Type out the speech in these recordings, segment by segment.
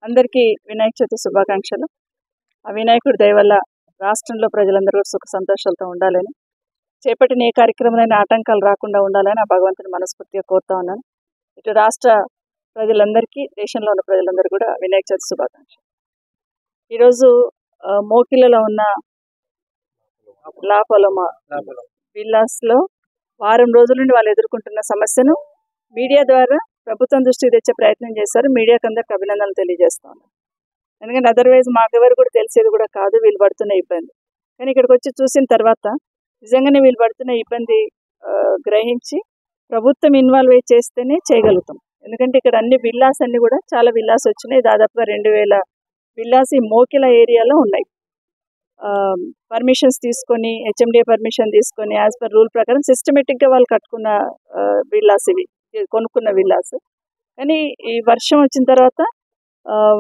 అందరికీ వినాయక చవితి శుభాకాంక్షలు. ఆ వినాయకుడి దయ వల్ల రాష్ట్రంలో ప్రజలందరూ కూడా సుఖ సంతోషాలతో ఉండాలని, చేపట్టిన ఏ కార్యక్రమంలోనే ఆటంకాలు రాకుండా ఉండాలని ఆ భగవంతుని మనస్ఫూర్తిగా కోరుతా ఉన్నాను. ఇటు రాష్ట్ర ప్రజలందరికీ, దేశంలో ఉన్న ప్రజలందరూ కూడా వినాయక చవితి శుభాకాంక్షలు. ఈరోజు మోకిలలో ఉన్న లాపలమా విల్లాస్లో వారం రోజుల నుండి వాళ్ళు ఎదుర్కొంటున్న సమస్యను మీడియా ద్వారా ప్రభుత్వం దృష్టికి తెచ్చే ప్రయత్నం చేశారు. మీడియాకి అందరికి అభినందనలు తెలియజేస్తా ఉన్నాను. ఎందుకంటే అదర్వైజ్ మాకెవరు కూడా తెలిసేది కూడా కాదు వీళ్ళు పడుతున్న ఇబ్బంది. కానీ ఇక్కడికి వచ్చి చూసిన తర్వాత నిజంగానే వీళ్ళు పడుతున్న ఇబ్బంది గ్రహించి ప్రభుత్వం ఇన్వాల్వ్ అయి చేస్తేనే చేయగలుగుతాం. ఎందుకంటే ఇక్కడ అన్ని విల్లాస్ అన్ని కూడా చాలా విల్లాస్ వచ్చినాయి. దాదాపుగా 2000 విల్లాస్ ఈ మోకిల ఏరియాలో ఉన్నాయి. పర్మిషన్స్ తీసుకొని, హెచ్ఎండిఏ పర్మిషన్ తీసుకొని యాజ్ పర్ రూల్ ప్రకారం సిస్టమేటిక్గా వాళ్ళు కట్టుకున్న విల్లాస్, ఇవి కొనుక్కున్న విల్లాస్. కానీ ఈ వర్షం వచ్చిన తర్వాత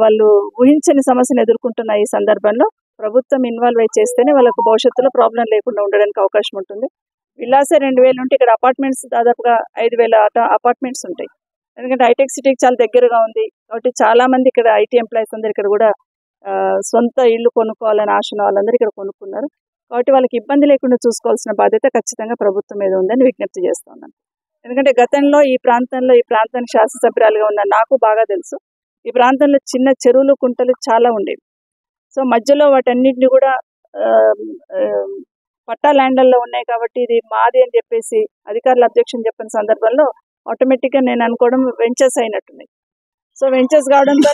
వాళ్ళు ఊహించని సమస్యను ఎదుర్కొంటున్న ఈ సందర్భంలో ప్రభుత్వం ఇన్వాల్వ్ అయి చేస్తేనే వాళ్ళకు భవిష్యత్తులో ప్రాబ్లం లేకుండా ఉండడానికి అవకాశం ఉంటుంది. విల్లాసే 2000 ఉంటే ఇక్కడ అపార్ట్మెంట్స్ దాదాపుగా 5000 అపార్ట్మెంట్స్ ఉంటాయి. ఎందుకంటే హైటెక్ సిటీకి చాలా దగ్గరగా ఉంది కాబట్టి చాలామంది ఇక్కడ ఐటీ ఎంప్లాయీస్ అందరు ఇక్కడ కూడా సొంత ఇల్లు కొనుక్కోవాలని ఆశ ఉన్న వాళ్ళందరూ ఇక్కడ కొనుక్కున్నారు. కాబట్టి వాళ్ళకి ఇబ్బంది లేకుండా చూసుకోవాల్సిన బాధ్యత ఖచ్చితంగా ప్రభుత్వం మీద ఉందని విజ్ఞప్తి చేస్తా ఉన్నాను. ఎందుకంటే గతంలో ఈ ప్రాంతానికి శాసనసభ్యురాలుగా ఉన్న నాకు బాగా తెలుసు. ఈ ప్రాంతంలో చిన్న చెరువులు, కుంటలు చాలా ఉండేవి. సో మధ్యలో వాటన్నిటిని కూడా పట్టా ల్యాండ్లలో ఉన్నాయి కాబట్టి ఇది మాది అని చెప్పేసి అధికారుల అబ్జెక్షన్ చెప్పిన సందర్భంలో ఆటోమేటిక్గా నేను అనుకోవడం వెంచర్స్ అయినట్టున్నాయి. సో వెంచర్స్ కావడంతో